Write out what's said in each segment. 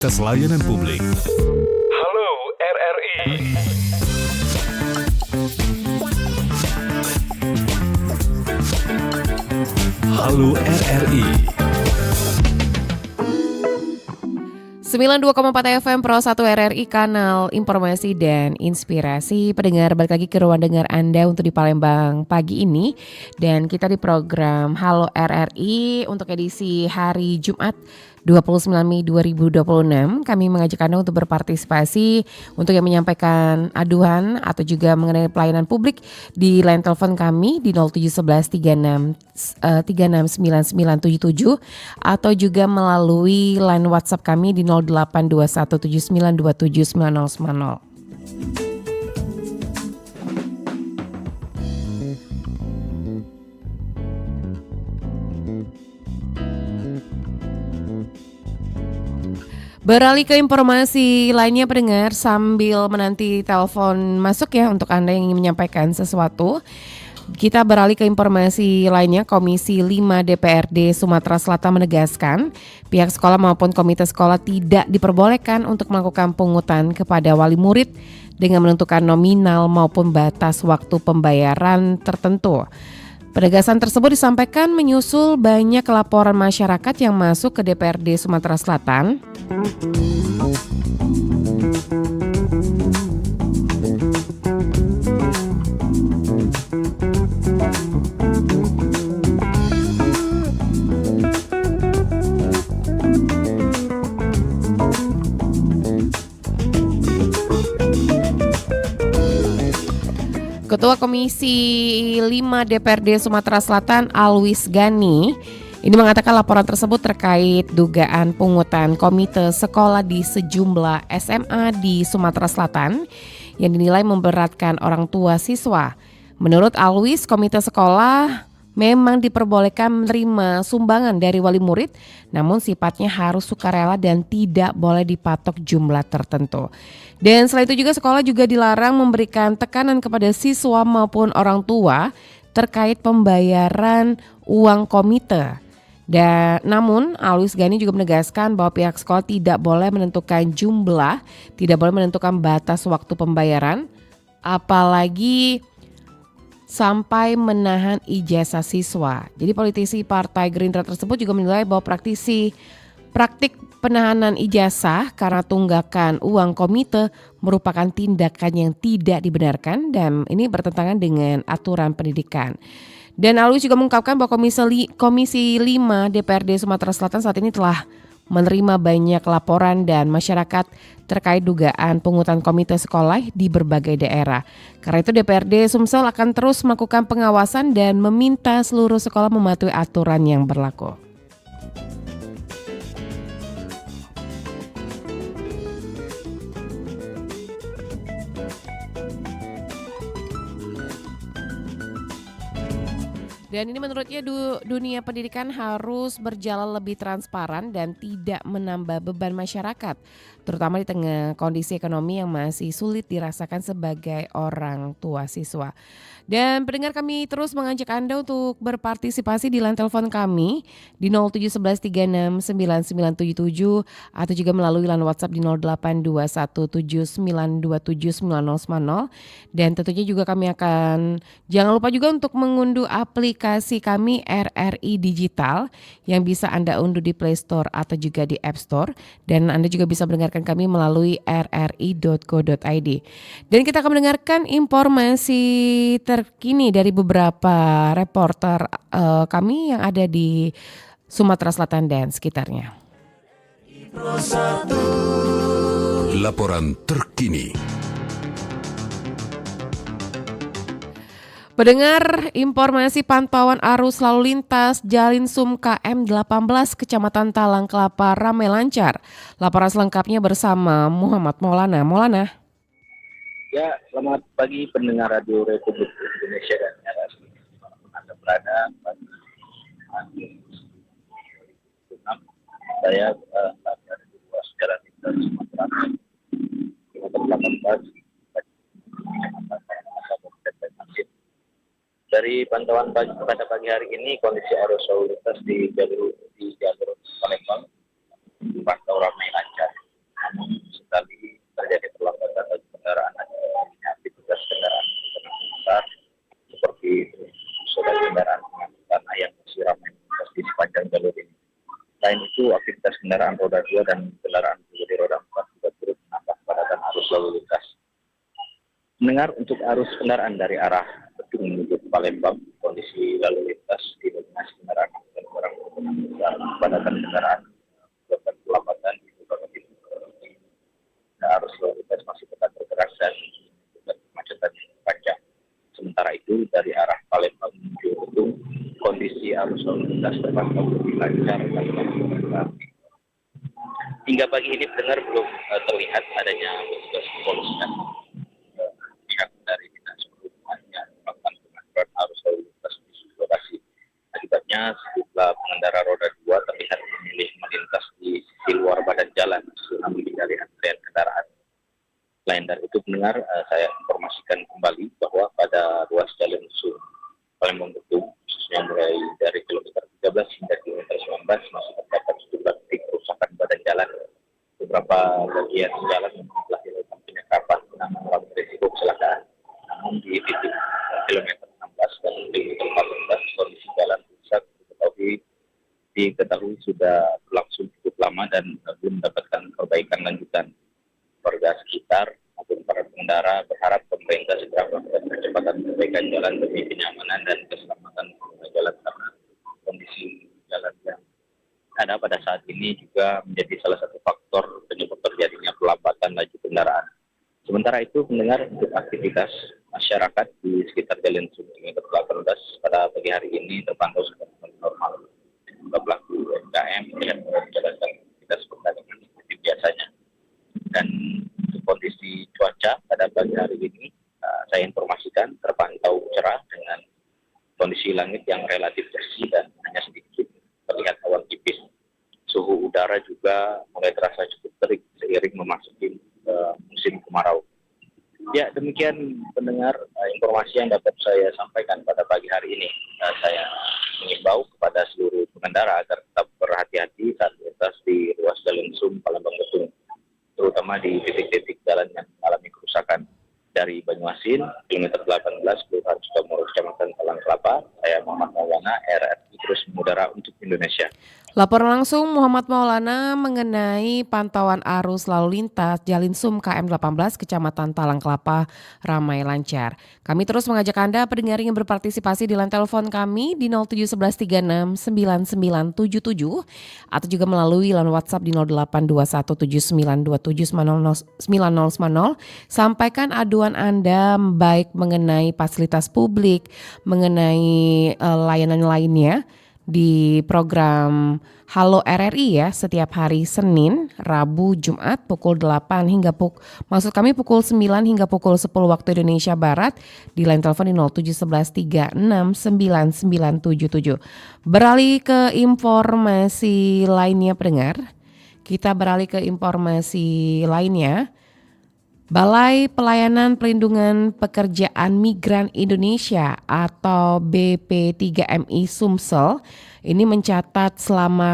Tes layanan publik. Halo RRI. Halo RRI. 92,4 FM Pro 1 RRI, kanal informasi dan inspirasi. Pendengar, balik lagi ke ruang dengar Anda untuk di Palembang pagi ini. Dan kita di program Halo RRI untuk edisi hari Jumat 29 Mei 2026. Kami mengajak Anda untuk berpartisipasi untuk yang menyampaikan aduan atau juga mengenai pelayanan publik di line telepon kami di 0711 369977 atau juga melalui line WhatsApp kami di 082179279090. Beralih ke informasi lainnya, pendengar, sambil menanti telepon masuk ya untuk Anda yang ingin menyampaikan sesuatu. Kita beralih ke informasi lainnya. Komisi 5 DPRD Sumatera Selatan menegaskan pihak sekolah maupun komite sekolah tidak diperbolehkan untuk melakukan pungutan kepada wali murid dengan menentukan nominal maupun batas waktu pembayaran tertentu. Penegasan tersebut disampaikan menyusul banyak laporan masyarakat yang masuk ke DPRD Sumatera Selatan. Ketua Komisi 5 DPRD Sumatera Selatan Alwis Gani ini mengatakan laporan tersebut terkait dugaan pungutan komite sekolah di sejumlah SMA di Sumatera Selatan yang dinilai memberatkan orang tua siswa. Menurut Alwis, komite sekolah memang diperbolehkan menerima sumbangan dari wali murid, namun sifatnya harus sukarela dan tidak boleh dipatok jumlah tertentu. Dan selain itu juga sekolah juga dilarang memberikan tekanan kepada siswa maupun orang tua terkait pembayaran uang komite. Dan namun Alwis Gani juga menegaskan bahwa pihak sekolah tidak boleh menentukan jumlah, tidak boleh menentukan batas waktu pembayaran, apalagi sampai menahan ijazah siswa. Jadi politisi Partai Gerindra tersebut juga menilai bahwa praktik penahanan ijazah karena tunggakan uang komite merupakan tindakan yang tidak dibenarkan dan ini bertentangan dengan aturan pendidikan. Dan Alwis juga mengungkapkan bahwa Komisi 5 DPRD Sumatera Selatan saat ini telah menerima banyak laporan dan masyarakat terkait dugaan pungutan komite sekolah di berbagai daerah. Karena itu DPRD Sumsel akan terus melakukan pengawasan dan meminta seluruh sekolah mematuhi aturan yang berlaku. Dan ini menurutnya dunia pendidikan harus berjalan lebih transparan dan tidak menambah beban masyarakat, terutama di tengah kondisi ekonomi yang masih sulit dirasakan sebagai orang tua siswa. Dan pendengar, kami terus mengajak Anda untuk berpartisipasi di line telepon kami di 0711369977 atau juga melalui line WhatsApp di 082179279090. Dan tentunya juga kami akan, jangan lupa juga untuk mengunduh aplikasi kami RRI Digital yang bisa Anda unduh di Play Store atau juga di App Store, dan Anda juga bisa mendengarkan kami melalui rri.co.id. Dan kita akan mendengarkan informasi terkini dari beberapa reporter kami yang ada di Sumatera Selatan dan sekitarnya. Laporan terkini. Pendengar, informasi pantauan arus lalu lintas Jalin Sum KM 18 Kecamatan Talang Kelapa ramai lancar. Laporan selengkapnya bersama Muhammad Maulana. Maulana. Ya, selamat pagi pendengar Radio Republik Indonesia dan RRI. Anda berada pada hari 6. Saya berada di ruas jalan lintas Sumatera kilometer 18 Dari pantauan pada pagi hari ini, kondisi arus lalu lintas di jalur Palembang dipantau ramai lancar. kendaraan roda 2 dan kendaraan pribadi roda 4 juga turut menambah kepadatan arus lalu lintas. Mendengar untuk arus kendaraan dari arah Betung menuju ke Palembang, kondisi lalu lintas didominasi kendaraan dan barang dan kepadatan kendaraan menyebabkan pelambatan di beberapa titik. Arus lalu lintas masih tetap bergerak dan kemacetan yang panjang. Sementara itu dari arah Palembang menuju Betung, kondisi arus lalu lintas terpantau lebih lancar dan lancar. Hingga pagi ini pendengar belum terlihat adanya petugas kepolisian pihak dari dinas perhubungan yang melakukan pengaturan arus lalu lintas di lokasi. Akibatnya sejumlah pengendara roda 2 terlihat memilih melintas di sisi luar badan jalan guna menghindari antrian kendaraan. Selain dari itu pendengar, saya informasikan kembali bahwa pada ruas jalan Sum Palembang Betung, khususnya mulai dari kilometer 13 hingga kilometer 19 masih terdapat sejumlah titik kerusakan badan jalan. Beberapa bagian jalan telah dilakukan penyekapan guna mengurangi risiko kecelakaan. Namun di titik kilometer 16 dan kilometer 14 kondisi jalan rusak diketahui sudah berlangsung cukup lama dan belum mendapatkan perbaikan lanjutan. Warga sekitar maupun para pengendara berharap pemerintah segera melakukan percepatan perbaikan jalan demi kenyamanan dan keselamatan pengguna jalan karena kondisi jalan yang ada pada saat ini juga menjadi salah satu faktor penyebab terjadinya pelambatan laju kendaraan. Sementara itu mendengar untuk aktivitas masyarakat di sekitar Jalan Sum kilometer 18 pada pagi hari ini terpantau seperti normal. Pelaku UMKM terlihat menjalankan aktivitas perdagangan seperti biasanya. Dan untuk kondisi cuaca pada pagi hari ini saya informasikan terpantau cerah dengan kondisi langit yang relatif bersih dan hanya sedikit terlihat awan tipis. Suhu udara juga mulai terasa cukup terik seiring memasuki musim kemarau. Ya, demikian pendengar informasi yang dapat saya sampaikan pada pagi hari ini. Saya mengimbau kepada seluruh pengendara agar tetap berhati-hati saat melintas di ruas jalan Sum Palembang Betung, terutama di titik-titik jalan yang mengalami kerusakan. Dari Banyuasin, kilometer 18, Kelurahan Sukamoro, Kecamatan Talang Kelapa, saya Muhammad Maulana, RRI terus mengudara untuk Indonesia. Laporan langsung Muhammad Maulana mengenai pantauan arus lalu lintas Jalan Sum KM 18 Kecamatan Talang Kelapa ramai lancar. Kami terus mengajak Anda pendengar yang berpartisipasi di line telepon kami di 0711369977 atau juga melalui line WhatsApp di 082179279090. Sampaikan aduan Anda baik mengenai fasilitas publik, mengenai layanan lainnya di program Halo RRI ya, setiap hari Senin, Rabu, Jumat pukul 8 hingga pukul 9 hingga pukul 10 waktu Indonesia Barat di line telepon di 0711369977. Beralih ke informasi lainnya pendengar. Kita beralih ke informasi lainnya. Balai Pelayanan Pelindungan Pekerjaan Migran Indonesia atau BP3MI Sumsel ini mencatat selama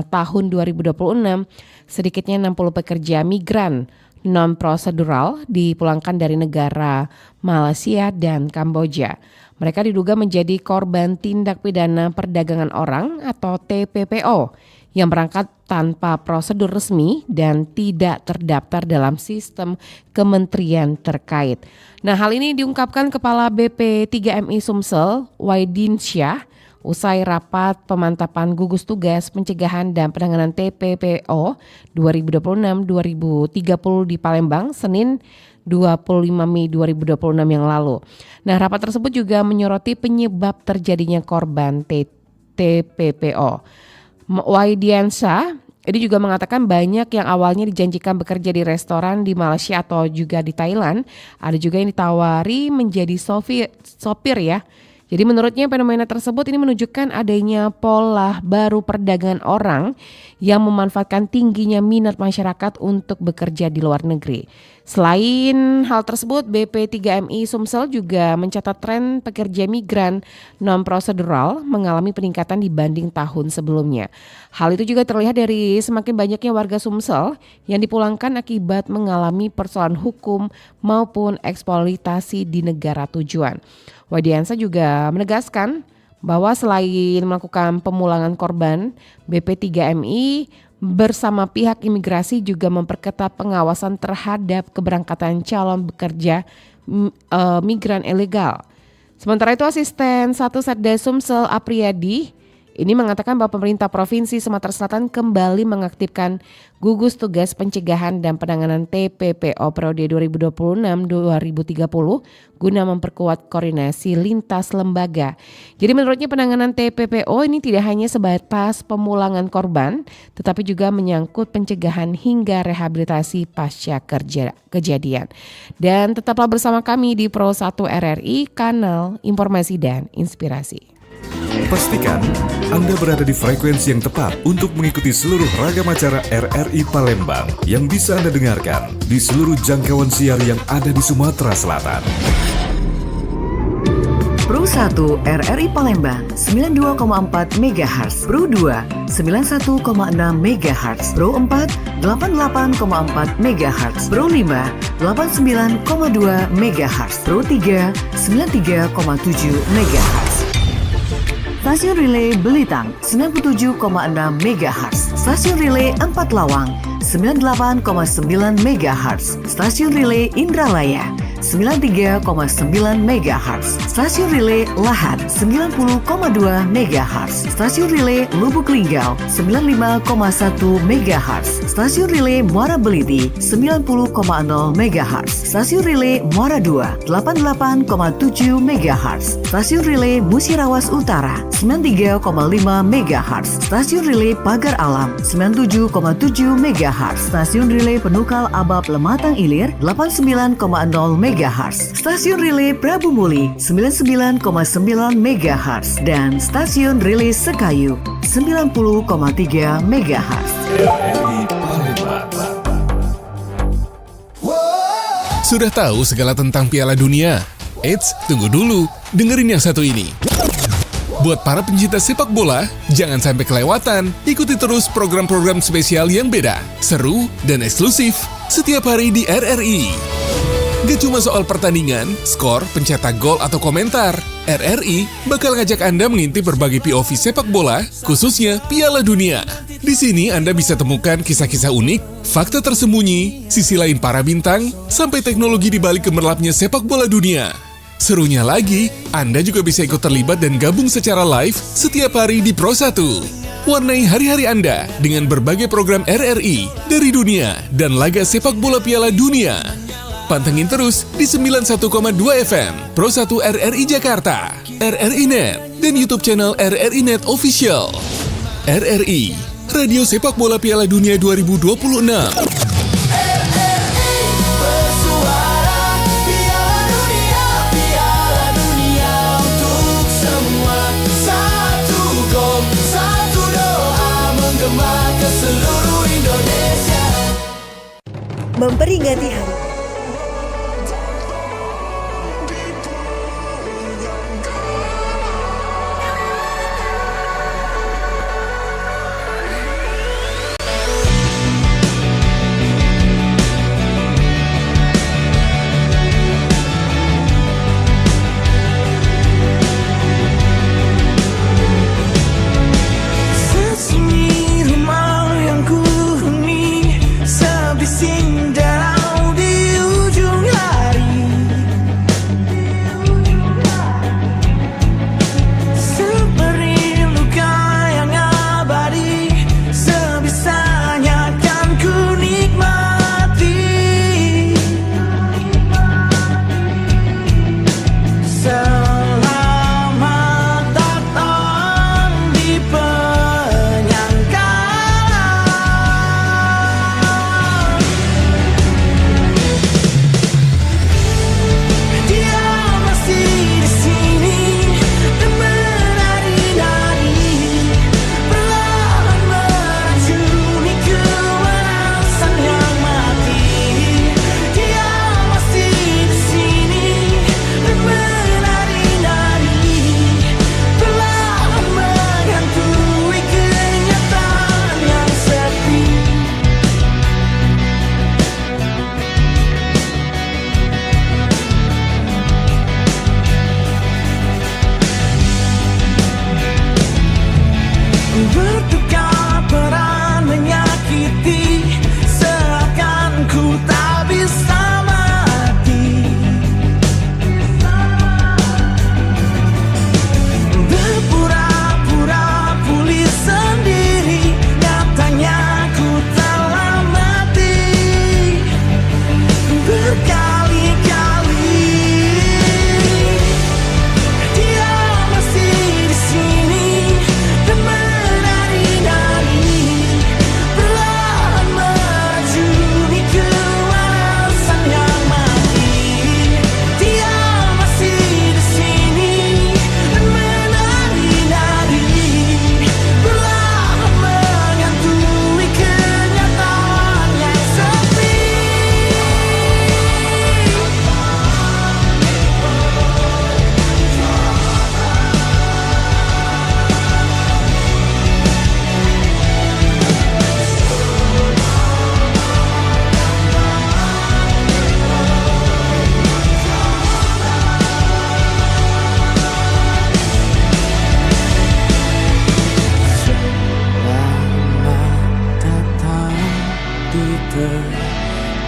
tahun 2026 sedikitnya 60 pekerja migran non-prosedural dipulangkan dari negara Malaysia dan Kamboja. Mereka diduga menjadi korban tindak pidana perdagangan orang atau TPPO yang berangkat tanpa prosedur resmi dan tidak terdaftar dalam sistem kementerian terkait. Nah, hal ini diungkapkan Kepala BP3MI Sumsel, Waidin Syah, usai rapat pemantapan gugus tugas pencegahan dan penanganan TPPO 2026-2030 di Palembang, Senin 25 Mei 2026 yang lalu. Nah, rapat tersebut juga menyoroti penyebab terjadinya korban TPPO. Waidiansa ini juga mengatakan banyak yang awalnya dijanjikan bekerja di restoran di Malaysia atau juga di Thailand, ada juga yang ditawari menjadi sopir ya. Jadi menurutnya fenomena tersebut ini menunjukkan adanya pola baru perdagangan orang yang memanfaatkan tingginya minat masyarakat untuk bekerja di luar negeri. Selain hal tersebut, BP3MI Sumsel juga mencatat tren pekerja migran non-prosedural mengalami peningkatan dibanding tahun sebelumnya. Hal itu juga terlihat dari semakin banyaknya warga Sumsel yang dipulangkan akibat mengalami persoalan hukum maupun eksploitasi di negara tujuan. Wadiansa juga menegaskan bahwa selain melakukan pemulangan korban, BP3MI bersama pihak imigrasi juga memperketat pengawasan terhadap keberangkatan calon bekerja migran ilegal. Sementara itu Asisten 1 Setda Sumsel Apriyadi ini mengatakan bahwa pemerintah Provinsi Sumatera Selatan kembali mengaktifkan gugus tugas pencegahan dan penanganan TPPO periode 2026-2030 guna memperkuat koordinasi lintas lembaga. Jadi menurutnya penanganan TPPO ini tidak hanya sebatas pemulangan korban, tetapi juga menyangkut pencegahan hingga rehabilitasi pasca kejadian. Dan tetaplah bersama kami di Pro 1 RRI, kanal informasi dan inspirasi. Pastikan Anda berada di frekuensi yang tepat untuk mengikuti seluruh ragam acara RRI Palembang yang bisa Anda dengarkan di seluruh jangkauan siar yang ada di Sumatera Selatan. Pro 1 RRI Palembang 92,4 MHz, Pro 2 91,6 MHz, Pro 4 88,4 MHz, Pro 5 89,2 MHz, Pro 3 93,7 MHz. Stasiun Relay Belitang 97,6 MHz, Stasiun Relay 4 Lawang 98,9 MHz, Stasiun Relay Indralaya 93,9 MHz, Stasiun Relay Lahat 90,2 MHz, Stasiun Relay Lubuk Linggau 95,1 MHz, Stasiun Relay Muara Beliti 90,0 MHz, Stasiun Relay Muara 2 88,7 MHz, Stasiun Relay Musirawas Utara 93,5 MHz, Stasiun Relay Pagar Alam 97,7 MHz, Stasiun Relay Penukal Abab Lematang Ilir 89,0 MHz, Stasiun Relay Prabu Muli 99,9 MHz, dan Stasiun Relay Sekayu 90,3 MHz. Sudah tahu segala tentang Piala Dunia? Eits, tunggu dulu, dengerin yang satu ini. Buat para pencinta sepak bola, jangan sampai kelewatan. Ikuti terus program-program spesial yang beda, seru, dan eksklusif setiap hari di RRI. Gak cuma soal pertandingan, skor, pencetak gol, atau komentar. RRI bakal ngajak Anda mengintip berbagai POV sepak bola, khususnya Piala Dunia. Di sini Anda bisa temukan kisah-kisah unik, fakta tersembunyi, sisi lain para bintang, sampai teknologi di balik gemerlapnya sepak bola dunia. Serunya lagi, Anda juga bisa ikut terlibat dan gabung secara live setiap hari di Pro 1. Warnai hari-hari Anda dengan berbagai program RRI dari dunia dan laga sepak bola Piala Dunia. Pantengin terus di 91,2 FM, Pro 1 RRI Jakarta, RRI Net, dan YouTube channel RRI Net Official. RRI, Radio Sepak Bola Piala Dunia 2026. Memperingati hari Sesungguhnya rumah yang ku huni, sebising danau di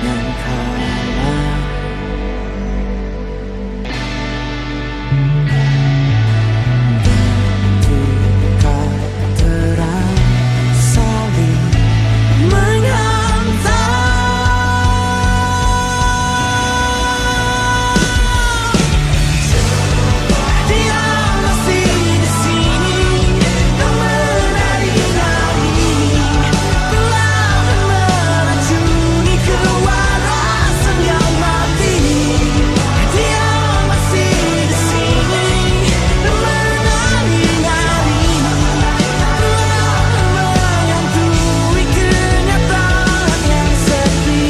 yang kalah. Ketika terang saling menghantam, dia masih di sini, tak menari-nari, perlahan meracuni kewarasan yang mati. Dia masih di sini, tak menari-nari, perlahan menghantui kenyataan yang sepi.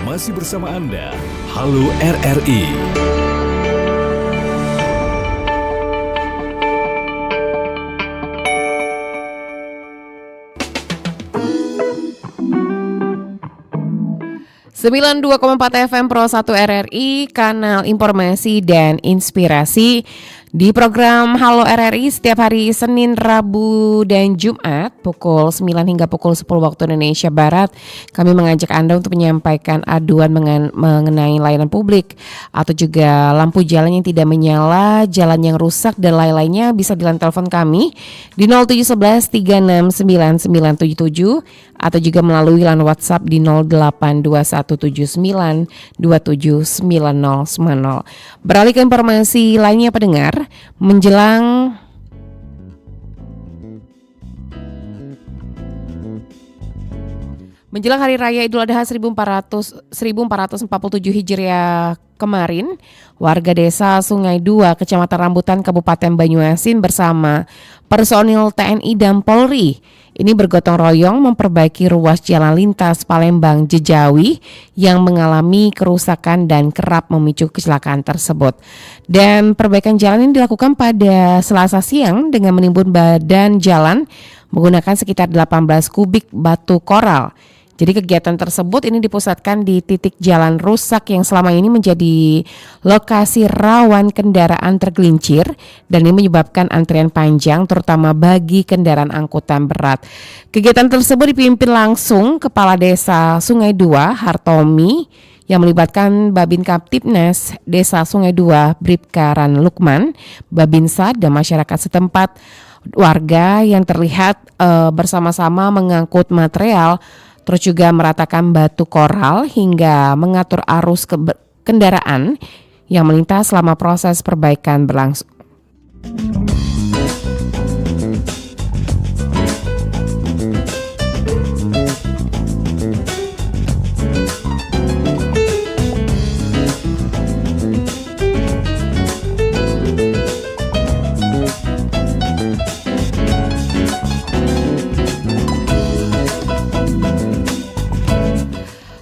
Masih bersama Anda, Halo RRI. Sembilan 92,4 FM Pro 1 RRI, kanal informasi dan inspirasi. Di program Halo RRI setiap hari Senin, Rabu, dan Jumat pukul 9 hingga pukul 10 waktu Indonesia Barat, kami mengajak Anda untuk menyampaikan aduan mengenai layanan publik atau juga lampu jalan yang tidak menyala, jalan yang rusak, dan lain-lainnya. Bisa di line telepon kami di 0711 369977 atau juga melalui line WhatsApp di 082179279090. Beralih ke informasi lainnya pendengar, menjelang Hari Raya Idul Adha 1447 Hijriah kemarin, warga desa Sungai Dua, Kecamatan Rambutan, Kabupaten Banyuasin bersama personil TNI dan Polri ini bergotong royong memperbaiki ruas jalan lintas Palembang Jejawi yang mengalami kerusakan dan kerap memicu kecelakaan tersebut. Dan perbaikan jalan ini dilakukan pada Selasa siang dengan menimbun badan jalan menggunakan sekitar 18 kubik batu koral. Jadi kegiatan tersebut ini dipusatkan di titik jalan rusak yang selama ini menjadi lokasi rawan kendaraan tergelincir dan ini menyebabkan antrian panjang terutama bagi kendaraan angkutan berat. Kegiatan tersebut dipimpin langsung Kepala Desa Sungai Dua Hartomi yang melibatkan Babin Kaptipnas Desa Sungai Dua Bribkaran Lukman, Babinsa, dan masyarakat setempat. Warga yang terlihat bersama-sama mengangkut material, terus juga meratakan batu koral hingga mengatur arus kendaraan yang melintas selama proses perbaikan berlangsung.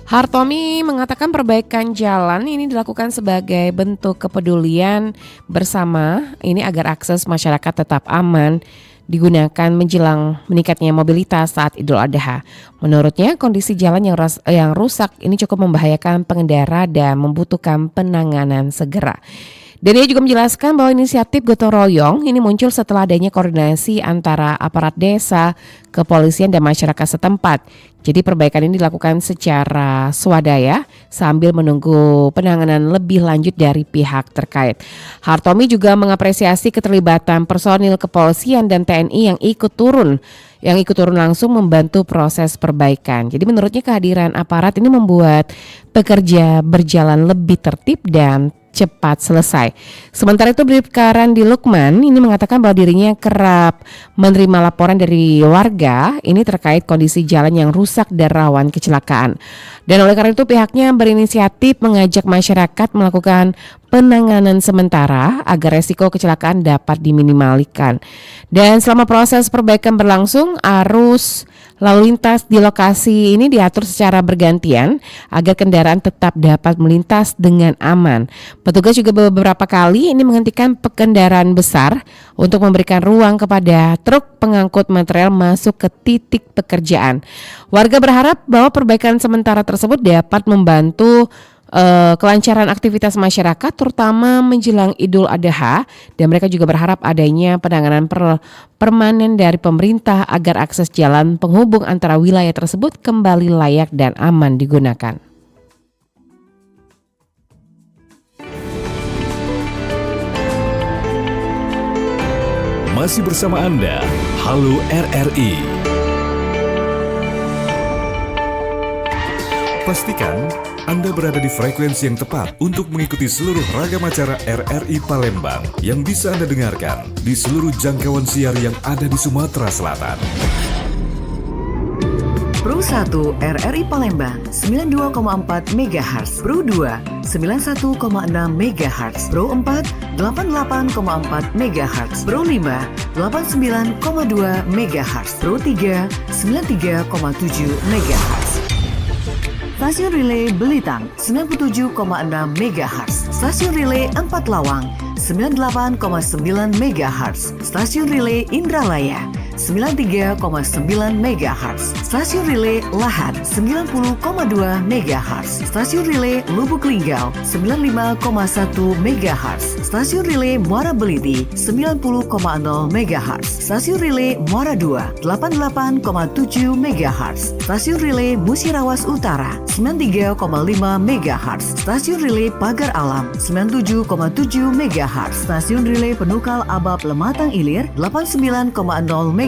Hartomi mengatakan perbaikan jalan ini dilakukan sebagai bentuk kepedulian bersama ini agar akses masyarakat tetap aman digunakan menjelang meningkatnya mobilitas saat Idul Adha. Menurutnya kondisi jalan yang rusak ini cukup membahayakan pengendara dan membutuhkan penanganan segera. Dan dia juga menjelaskan bahwa inisiatif gotong royong ini muncul setelah adanya koordinasi antara aparat desa, kepolisian, dan masyarakat setempat. Jadi perbaikan ini dilakukan secara swadaya sambil menunggu penanganan lebih lanjut dari pihak terkait. Hartomi juga mengapresiasi keterlibatan personil kepolisian dan TNI yang ikut turun langsung membantu proses perbaikan. Jadi menurutnya kehadiran aparat ini membuat pekerja berjalan lebih tertib dan cepat selesai. Sementara itu Bribkaran di Lukman ini mengatakan bahwa dirinya kerap menerima laporan dari warga ini terkait kondisi jalan yang rusak dan rawan kecelakaan. Dan oleh karena itu pihaknya berinisiatif mengajak masyarakat melakukan penanganan sementara agar resiko kecelakaan dapat diminimalkan. Dan selama proses perbaikan berlangsung, arus lalu lintas di lokasi ini diatur secara bergantian agar kendaraan tetap dapat melintas dengan aman. Petugas juga beberapa kali ini menghentikan kendaraan besar untuk memberikan ruang kepada truk pengangkut material masuk ke titik pekerjaan. Warga berharap bahwa perbaikan sementara tersebut dapat membantu kelancaran aktivitas masyarakat terutama menjelang Idul Adha, dan mereka juga berharap adanya penanganan permanen dari pemerintah agar akses jalan penghubung antara wilayah tersebut kembali layak dan aman digunakan. Masih bersama Anda, Halo RRI. Pastikan Anda berada di frekuensi yang tepat untuk mengikuti seluruh ragam acara RRI Palembang yang bisa Anda dengarkan di seluruh jangkauan siar yang ada di Sumatera Selatan. Pro 1 RRI Palembang 92,4 MHz, Pro 2 91,6 MHz, Pro 4 88,4 MHz, Pro 5 89,2 MHz, Pro 3 93,7 MHz. Stasiun Relay Belitang 97,6 MHz, Stasiun Relay 4 Lawang 98,9 MHz, Stasiun Relay Indralaya 93,9 MHz, Stasiun Relay Lahat 90,2 MHz, Stasiun Relay Lubuk Linggau 95,1 MHz, Stasiun Relay Muara Beliti 90,0 MHz, Stasiun Relay Muara 2 88,7 MHz, Stasiun Relay Musirawas Utara 93,5 MHz, Stasiun Relay Pagar Alam 97,7 MHz, Stasiun Relay Penukal Abab Lematang Ilir 89,0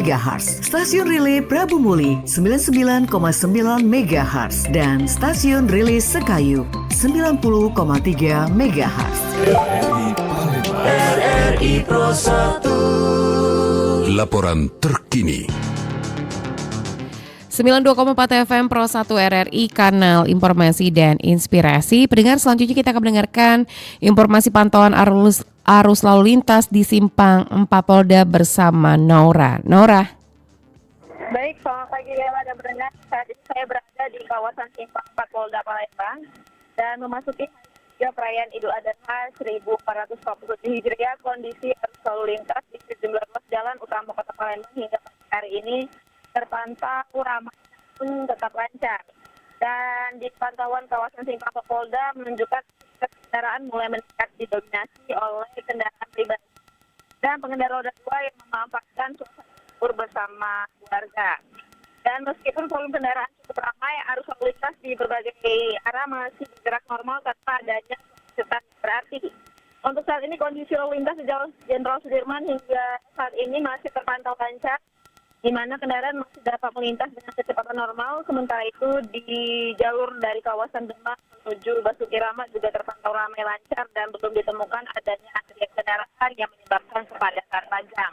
MHz, Stasiun Relay Prabu Muli 99,9 MHz, dan Stasiun Relay Sekayu 90,3 MHz. RRI Pro 1. Laporan terkini. 92,4 FM Pro 1 RRI, kanal informasi dan inspirasi. Pendengar, selanjutnya kita akan mendengarkan informasi pantauan arus lalu lintas di Simpang 4 Polda bersama Naura. Baik, selamat pagi Lela dan pendengar. Saat ini saya berada di kawasan Simpang 4 Polda Palembang dan memasuki hari perayaan Idul Adha 1447 Hijriah. Kondisi arus lalu lintas di sejumlah ruas jalan utama Kota Palembang hingga hari ini terpantau ramai pun tetap lancar. Dan di pantauan kawasan Simpang 4 Polda menunjukkan kendaraan mulai meningkat didominasi oleh kendaraan pribadi dan pengendara roda 2 yang memanfaatkan suasana libur bersama keluarga. Dan meskipun volume kendaraan cukup ramai, arus lalu lintas di berbagai arah masih bergerak normal tanpa adanya kemacetan berarti. Untuk saat ini kondisi lalu lintas di Jalan Jenderal Sudirman hingga saat ini masih terpantau lancar, di mana kendaraan masih dapat melintas dengan kecepatan normal. Sementara itu di jalur dari kawasan Demak menuju Basuki Rahmat juga terpantau ramai lancar dan belum ditemukan adanya antrian kendaraan yang menyebabkan kepadatan tajam.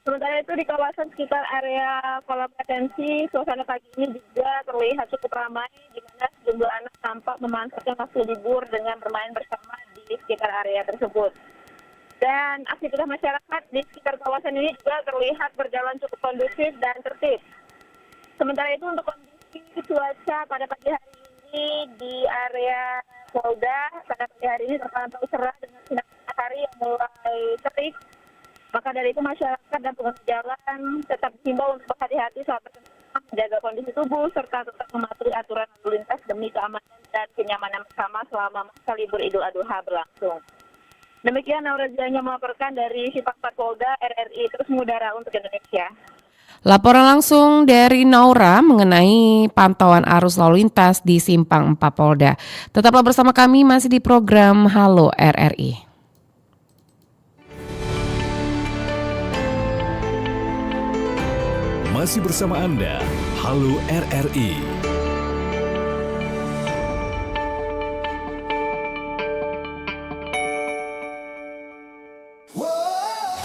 Sementara itu di kawasan sekitar area kolam retensi, suasana pagi ini juga terlihat cukup ramai, di mana sejumlah anak tampak memanfaatkan waktu libur dengan bermain bersama di sekitar area tersebut. Dan aktivitas masyarakat di sekitar kawasan ini juga terlihat berjalan cukup kondusif dan tertib. Sementara itu untuk kondisi cuaca pada pagi hari ini di area Polda, pada pagi hari ini terpantau cerah dengan sinar matahari yang mulai terik. Maka dari itu masyarakat dan pengguna jalan tetap dihimbau untuk berhati-hati saat berkendara, menjaga kondisi tubuh serta tetap mematuhi aturan lalu lintas demi keamanan dan kenyamanan bersama selama masa libur Idul Adha berlangsung. Demikian Naura Zilanya melaporkan dari Simpang 4 Polda RRI, terus mengudara untuk Indonesia. Laporan langsung dari Naura mengenai pantauan arus lalu lintas di Simpang 4 Polda. Tetaplah bersama kami masih di program Halo RRI. Masih bersama Anda, Halo RRI.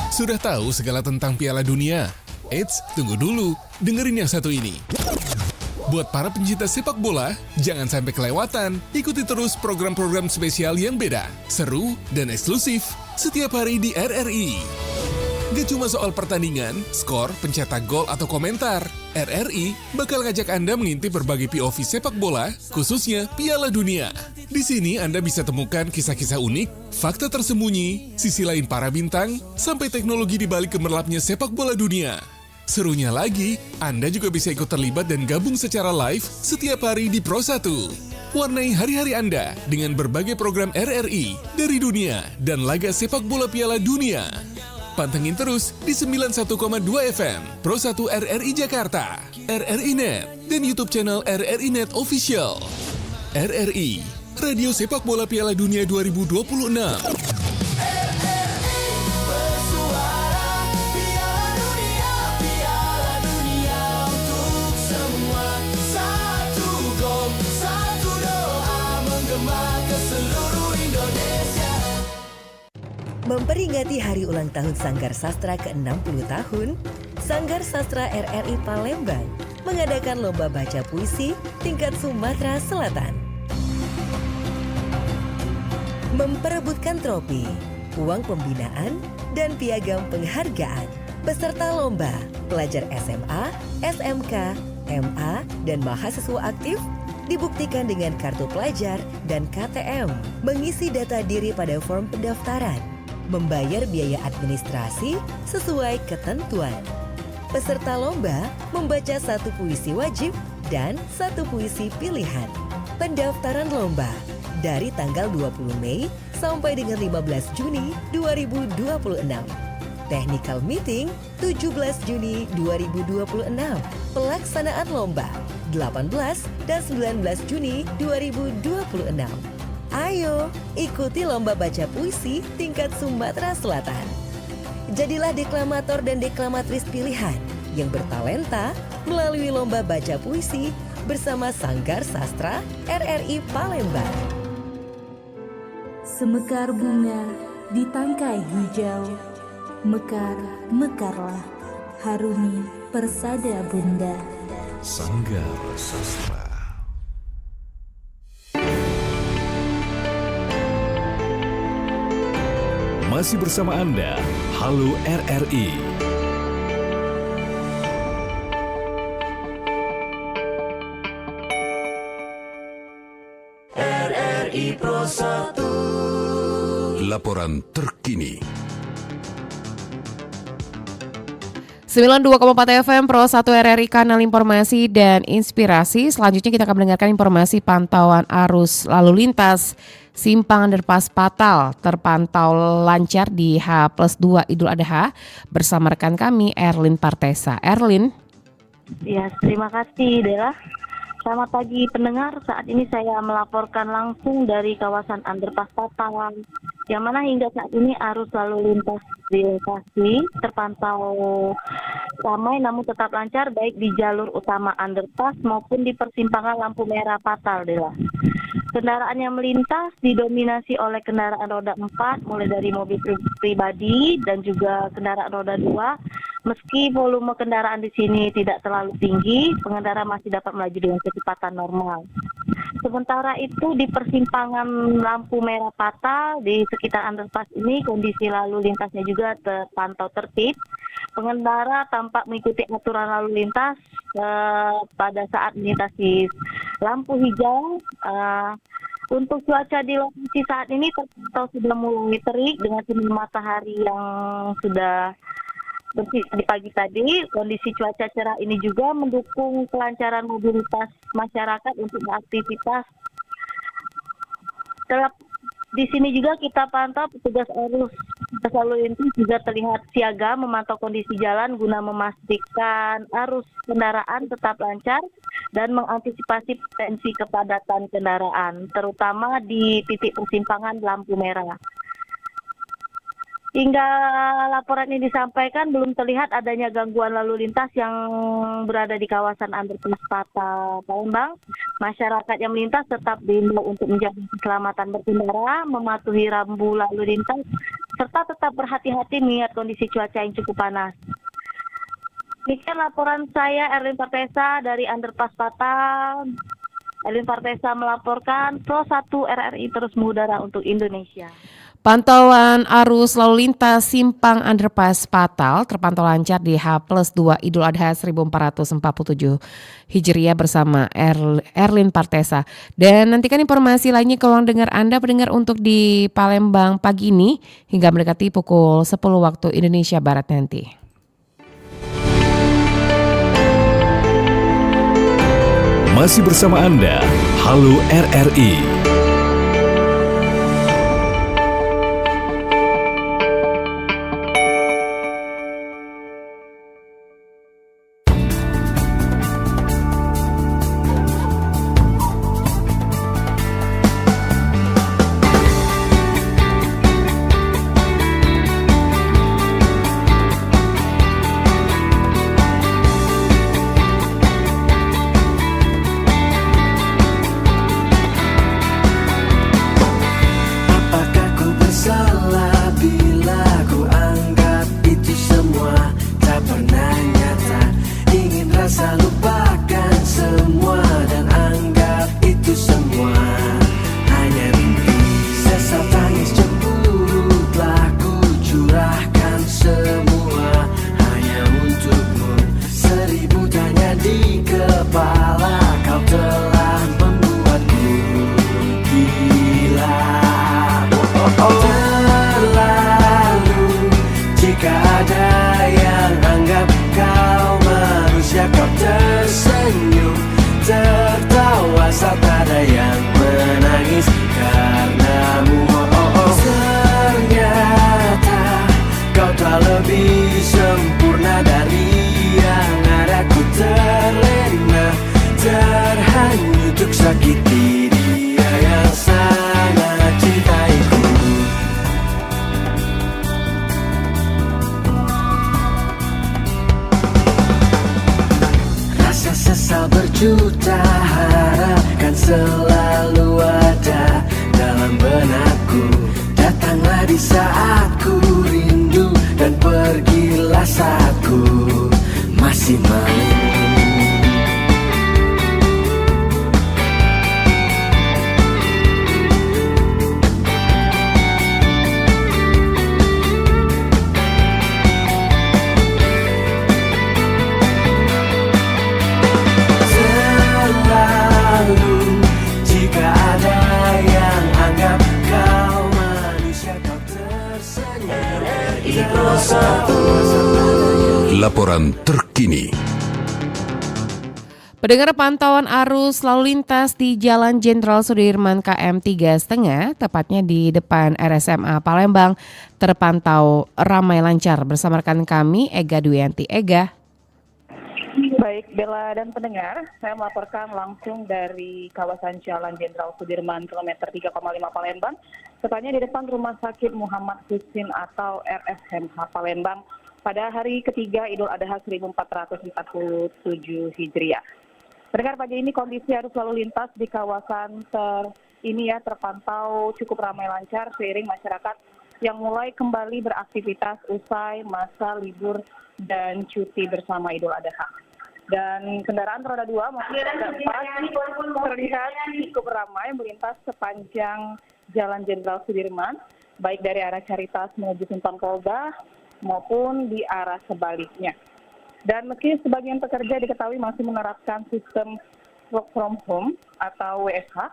Sudah tahu segala tentang Piala Dunia? Eits, tunggu dulu, dengerin yang satu ini. Buat para pencinta sepak bola, jangan sampai kelewatan. Ikuti terus program-program spesial yang beda, seru, dan eksklusif setiap hari di RRI. Gak cuma soal pertandingan, skor, pencetak gol, atau komentar. RRI bakal ngajak Anda mengintip berbagai POV sepak bola, khususnya Piala Dunia. Di sini Anda bisa temukan kisah-kisah unik, fakta tersembunyi, sisi lain para bintang, sampai teknologi di balik gemerlapnya sepak bola dunia. Serunya lagi, Anda juga bisa ikut terlibat dan gabung secara live setiap hari di Pro 1. Warnai hari-hari Anda dengan berbagai program RRI dari dunia dan laga sepak bola Piala Dunia. Pantengin terus di 91,2 FM Pro 1 RRI Jakarta, RRI Net, dan YouTube channel RRI Net Official. RRI, Radio Sepak Bola Piala Dunia 2026. Memperingati hari ulang tahun Sanggar Sastra ke-60 tahun, Sanggar Sastra RRI Palembang mengadakan lomba baca puisi tingkat Sumatera Selatan. Memperebutkan trofi, uang pembinaan, dan piagam penghargaan. Peserta lomba, pelajar SMA, SMK, MA, dan mahasiswa aktif dibuktikan dengan kartu pelajar dan KTM, mengisi data diri pada form pendaftaran, membayar biaya administrasi sesuai ketentuan. Peserta lomba membaca 1 puisi wajib dan 1 puisi pilihan. Pendaftaran lomba dari tanggal 20 Mei sampai dengan 15 Juni 2026. Technical meeting 17 Juni 2026. Pelaksanaan lomba 18 dan 19 Juni 2026. Ayo, ikuti lomba baca puisi tingkat Sumatera Selatan. Jadilah deklamator dan deklamatris pilihan yang bertalenta melalui lomba baca puisi bersama Sanggar Sastra RRI Palembang. Semekar bunga di tangkai hijau, mekar, mekarlah, harumi persada bunda. Sanggar Sastra. Masih bersama Anda, Halo RRI. RRI Pro 1. Laporan terkini. 92,4 FM Pro 1 RRI, kanal informasi dan inspirasi. Selanjutnya kita akan mendengarkan informasi pantauan arus lalu lintas. Simpang Underpass Patal terpantau lancar di H+2 Idul Adha bersama rekan kami Erlin Partesa. Erlin. Ya, terima kasih Dela. Selamat pagi pendengar, saat ini saya melaporkan langsung dari kawasan Underpass Patal, yang mana hingga saat ini arus lalu lintas di lokasi terpantau ramai namun tetap lancar baik di jalur utama Underpass maupun di persimpangan lampu merah Patal, Dela. Kendaraan yang melintas didominasi oleh kendaraan roda 4 mulai dari mobil pribadi dan juga kendaraan roda 2. Meski volume kendaraan di sini tidak terlalu tinggi, pengendara masih dapat melaju dengan kecepatan normal. Sementara itu di persimpangan lampu merah Patal di sekitar underpass ini kondisi lalu lintasnya juga terpantau tertib. Pengendara tampak mengikuti aturan lalu lintas pada saat melintasi lampu hijau. Untuk cuaca di lokasi saat ini terpantau sudah mulai terik dengan sinar matahari yang sudah bersih di pagi tadi. Kondisi cuaca cerah ini juga mendukung kelancaran mobilitas masyarakat untuk beraktivitas. Di sini juga kita pantau petugas arus lalu lintas juga terlihat siaga memantau kondisi jalan guna memastikan arus kendaraan tetap lancar dan mengantisipasi potensi kepadatan kendaraan, terutama di titik persimpangan lampu merah. Hingga laporan ini disampaikan, belum terlihat adanya gangguan lalu lintas yang berada di kawasan Underpass Patal Palembang. Masyarakat yang melintas tetap diimbau untuk menjaga keselamatan berkendara, mematuhi rambu lalu lintas, serta tetap berhati-hati mengingat kondisi cuaca yang cukup panas. Demikian laporan saya, Erlin Partesa dari Underpass Patal. Erlin Partesa melaporkan, Pro 1 RRI terus mengudara untuk Indonesia. Pantauan arus lalu lintas Simpang Underpass Patal terpantau lancar di H+2 Idul Adha 1447 Hijriah bersama Erlin Partesa. Dan nantikan informasi lainnya ke ruang dengar Anda pendengar untuk di Palembang pagi ini hingga mendekati pukul 10 waktu Indonesia Barat nanti. Masih bersama Anda, Halo RRI. Berjuta harap kan selalu ada dalam benakku. Datanglah di saat ku rindu dan pergilah saat ku masih mau. Laporan terkini. Pendengar, pantauan arus lalu lintas di Jalan Jenderal Sudirman KM 3,5, tepatnya di depan RSMA Palembang, terpantau ramai lancar. Bersama rekan kami, Ega Duyanti. Ega. Baik, Bella dan pendengar, saya melaporkan langsung dari kawasan Jalan Jenderal Sudirman kilometer 3,5 Palembang, tepatnya di depan Rumah Sakit Muhammad Husin atau RSMH Palembang pada hari ketiga Idul Adha 1447 Hijriah. Pendengar, pagi ini kondisi arus lalu lintas di kawasan ini terpantau cukup ramai lancar seiring masyarakat yang mulai kembali beraktivitas usai masa libur dan cuti bersama Idul Adha. Dan kendaraan roda 2 maupun roda 4 terlihat cukup ramai melintas sepanjang Jalan Jenderal Sudirman, baik dari arah Caritas menuju Simpang Polda maupun di arah sebaliknya. Dan meski sebagian pekerja diketahui masih menerapkan sistem work from home atau WFH,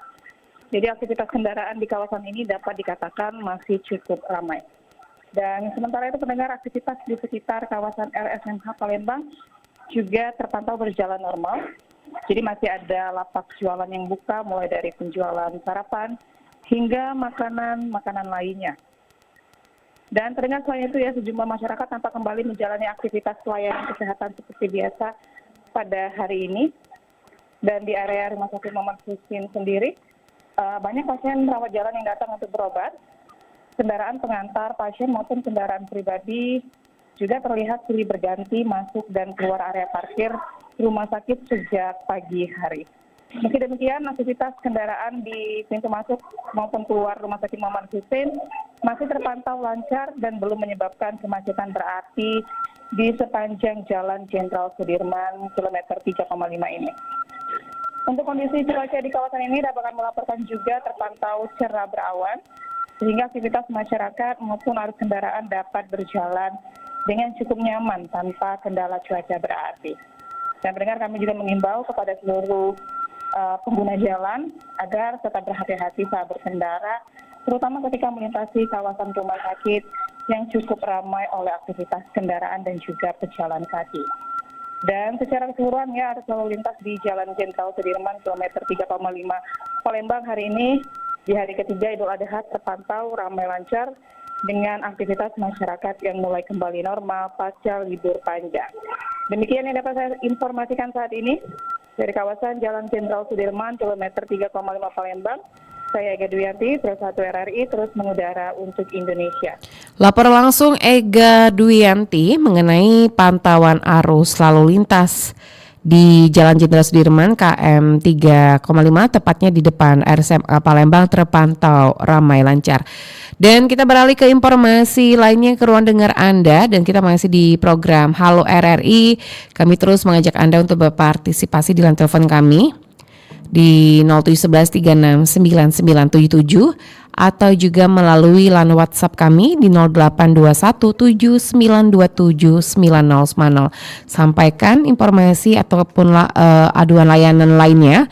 jadi aktivitas kendaraan di kawasan ini dapat dikatakan masih cukup ramai. Dan sementara itu pendengar, aktivitas di sekitar kawasan RSMH Palembang juga terpantau berjalan normal. Jadi masih ada lapak jualan yang buka mulai dari penjualan sarapan hingga makanan lainnya. Dan terdengar selain itu sejumlah masyarakat tampak kembali menjalani aktivitas pelayanan kesehatan seperti biasa pada hari ini. Dan di area Rumah Sakit Muhammad Husin sendiri, banyak pasien rawat jalan yang datang untuk berobat. Kendaraan pengantar pasien maupun kendaraan pribadi juga terlihat silih berganti masuk dan keluar area parkir rumah sakit sejak pagi hari. Meski demikian, aktivitas kendaraan di pintu masuk maupun keluar Rumah Sakit Muhammad Husin masih terpantau lancar dan belum menyebabkan kemacetan berarti di sepanjang Jalan Jenderal Sudirman kilometer 3,5 ini. Untuk kondisi cuaca di kawasan ini dapat kami melaporkan juga terpantau cerah berawan, sehingga aktivitas masyarakat maupun arus kendaraan dapat berjalan dengan cukup nyaman tanpa kendala cuaca berarti. Dan pendengar, kami juga mengimbau kepada seluruh pengguna jalan agar tetap berhati-hati saat berkendara, terutama ketika melintasi kawasan rumah sakit yang cukup ramai oleh aktivitas kendaraan dan juga pejalan kaki. Dan secara keseluruhan ya arus lalu lintas di Jalan Jenderal Sudirman kilometer 3,5 Palembang hari ini di hari ketiga Idul Adha terpantau ramai lancar dengan aktivitas masyarakat yang mulai kembali normal pasca libur panjang. Demikian yang dapat saya informasikan saat ini dari kawasan Jalan Jenderal Sudirman kilometer 3,5 Palembang. Saya Ega Duyanti, Pro 1 RRI terus mengudara untuk Indonesia. Lapor langsung Ega Duyanti mengenai pantauan arus lalu lintas di Jalan Jenderal Sudirman KM 3,5 tepatnya di depan RSMA Palembang terpantau ramai lancar. Dan kita beralih ke informasi lainnya ke ruang dengar Anda dan kita masih di program Halo RRI. Kami terus mengajak Anda untuk berpartisipasi di line telepon kami di 0711369977 atau juga melalui line WhatsApp kami di 082179279090. Sampaikan informasi ataupun aduan layanan lainnya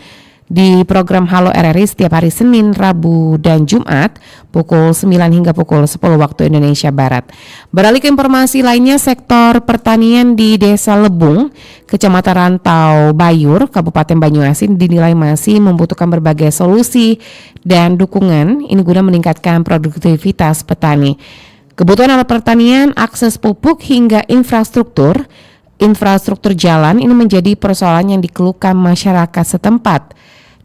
di program Halo RRI setiap hari Senin, Rabu, dan Jumat pukul 9 hingga pukul 10 waktu Indonesia Barat. Beralih ke informasi lainnya, sektor pertanian di Desa Lebung, Kecamatan Rantau Bayur, Kabupaten Banyuasin dinilai masih membutuhkan berbagai solusi dan dukungan ini guna meningkatkan produktivitas petani. Kebutuhan alat pertanian, akses pupuk hingga infrastruktur jalan ini menjadi persoalan yang dikeluhkan masyarakat setempat.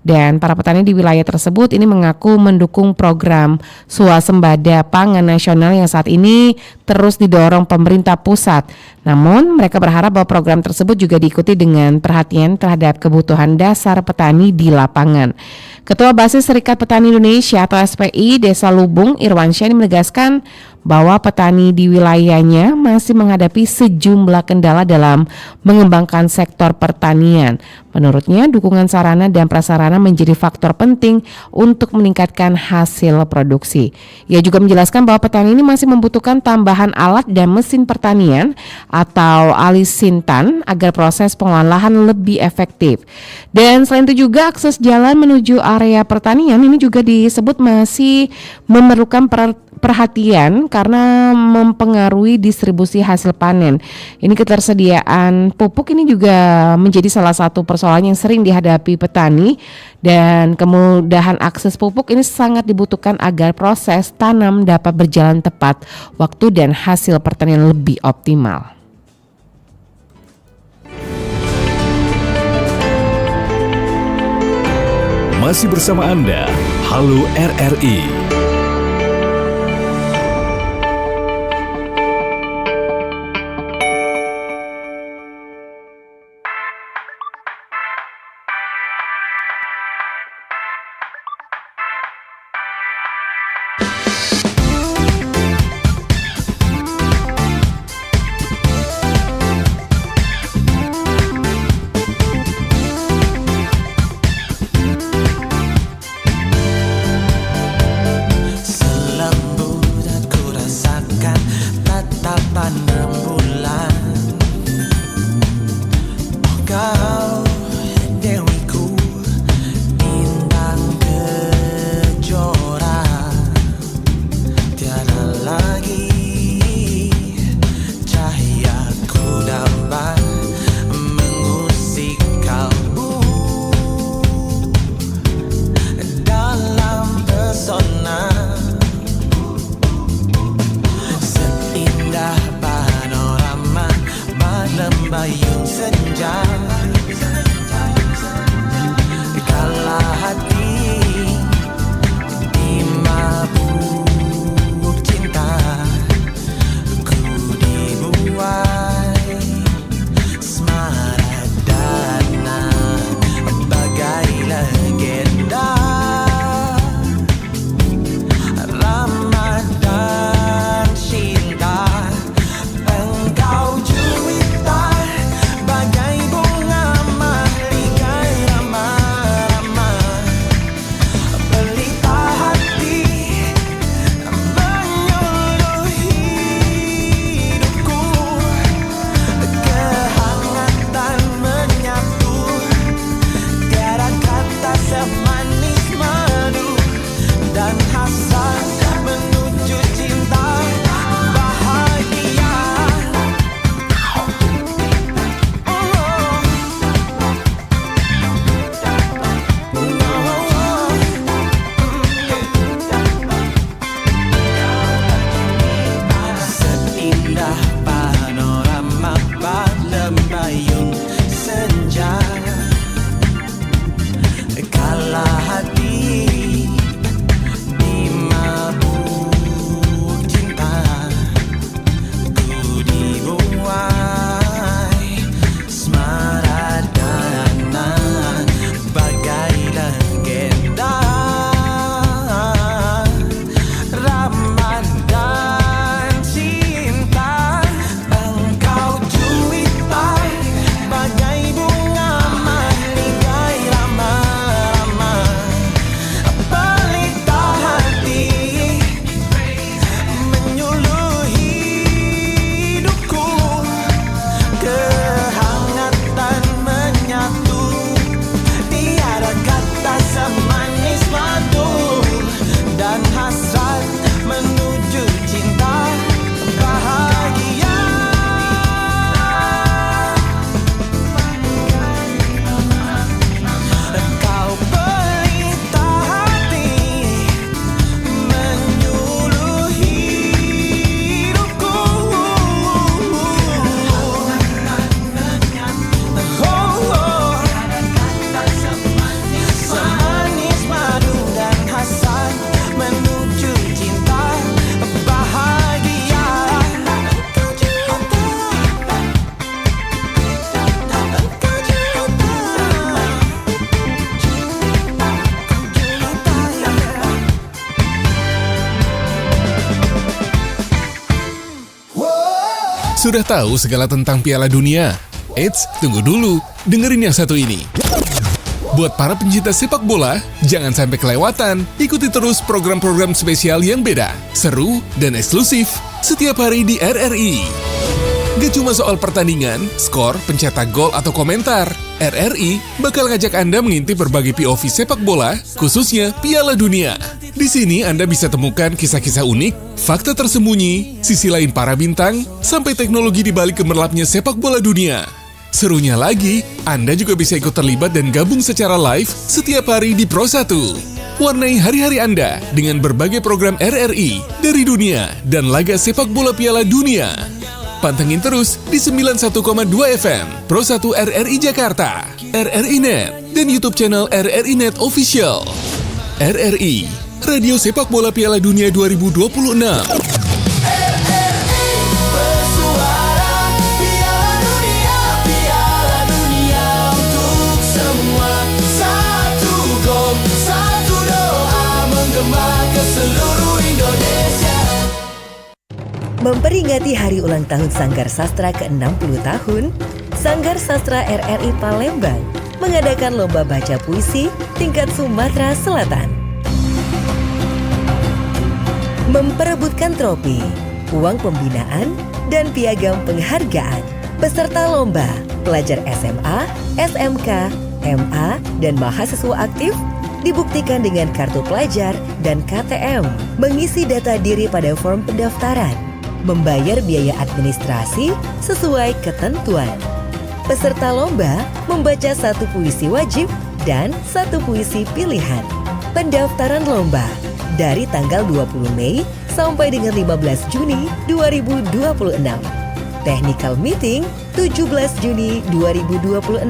Dan para petani di wilayah tersebut ini mengaku mendukung program swasembada pangan nasional yang saat ini terus didorong pemerintah pusat. Namun mereka berharap bahwa program tersebut juga diikuti dengan perhatian terhadap kebutuhan dasar petani di lapangan. Ketua Basis Serikat Petani Indonesia atau SPI Desa Lubung Irwansyah menegaskan bahwa petani di wilayahnya masih menghadapi sejumlah kendala dalam mengembangkan sektor pertanian. Menurutnya, dukungan sarana dan prasarana menjadi faktor penting untuk meningkatkan hasil produksi. Ia juga menjelaskan bahwa petani ini masih membutuhkan tambahan alat dan mesin pertanian atau alisintan agar proses pengolahan lahan lebih efektif. Dan selain itu juga akses jalan menuju area pertanian ini juga disebut masih memerlukan perhatian karena mempengaruhi distribusi hasil panen. Ini ketersediaan pupuk ini juga menjadi salah satu persoalan yang sering dihadapi petani dan kemudahan akses pupuk ini sangat dibutuhkan agar proses tanam dapat berjalan tepat waktu dan hasil pertanian lebih optimal. Masih bersama Anda, Halo RRI. Engkau juwita bagai bunga Sudah tahu segala tentang Piala Dunia? Eits, tunggu dulu, dengerin yang satu ini. Buat para pencinta sepak bola, jangan sampai kelewatan. Ikuti terus program-program spesial yang beda, seru, dan eksklusif setiap hari di RRI. Gak cuma soal pertandingan, skor, pencetak gol, atau komentar. RRI bakal ngajak Anda mengintip berbagai POV sepak bola, khususnya Piala Dunia. Di sini Anda bisa temukan kisah-kisah unik, fakta tersembunyi, sisi lain para bintang, sampai teknologi di balik gemerlapnya sepak bola dunia. Serunya lagi, Anda juga bisa ikut terlibat dan gabung secara live setiap hari di Pro 1. Warnai hari-hari Anda dengan berbagai program RRI dari dunia dan laga sepak bola Piala Dunia. Pantengin terus di 91,2 FM, Pro 1 RRI Jakarta, RRI Net, dan YouTube channel RRI Net Official. RRI, Radio Sepak Bola Piala Dunia 2026. Memperingati hari ulang tahun Sanggar Sastra ke-60 tahun, Sanggar Sastra RRI Palembang mengadakan lomba baca puisi tingkat Sumatera Selatan. Memperebutkan tropi, uang pembinaan, dan piagam penghargaan. Peserta lomba, pelajar SMA, SMK, MA, dan mahasiswa aktif dibuktikan dengan kartu pelajar dan KTM, mengisi data diri pada form pendaftaran, membayar biaya administrasi sesuai ketentuan. Peserta lomba membaca satu puisi wajib dan satu puisi pilihan. Pendaftaran lomba dari tanggal 20 Mei sampai dengan 15 Juni 2026. Technical meeting 17 Juni 2026.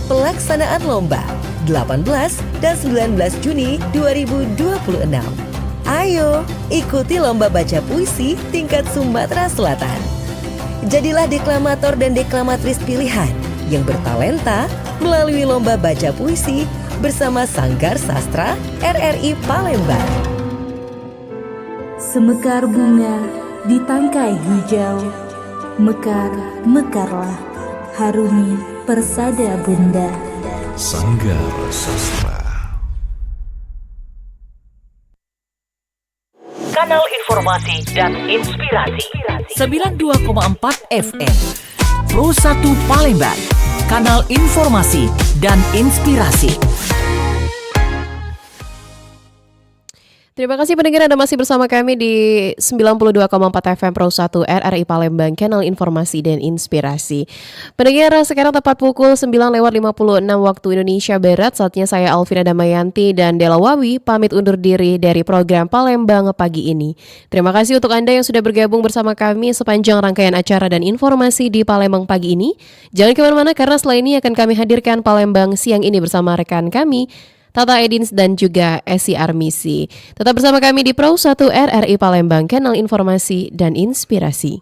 Pelaksanaan lomba 18 dan 19 Juni 2026. Ayo, ikuti lomba baca puisi tingkat Sumatera Selatan. Jadilah deklamator dan deklamatris pilihan yang bertalenta melalui lomba baca puisi bersama Sanggar Sastra RRI Palembang. Semekar bunga di tangkai hijau, mekar, mekarlah, harumi persada bunda. Sanggar Sastra. Kanal Informasi dan Inspirasi 92,4 FM Pro 1 Palembang. Kanal Informasi dan Inspirasi. Terima kasih pendengar Anda masih bersama kami di 92,4 FM Pro 1 RRI Palembang, Kanal Informasi dan Inspirasi. Pendengar, sekarang tepat pukul 9:56 waktu Indonesia Barat. Saatnya saya Alvina Damayanti dan Dela Wawi pamit undur diri dari program Palembang pagi ini. Terima kasih untuk Anda yang sudah bergabung bersama kami sepanjang rangkaian acara dan informasi di Palembang pagi ini. Jangan kemana-mana karena setelah ini akan kami hadirkan Palembang siang ini bersama rekan kami Tata Edins dan juga Esi Armisi. Tetap bersama kami di Pro 1 RRI Palembang, Kanal Informasi dan Inspirasi.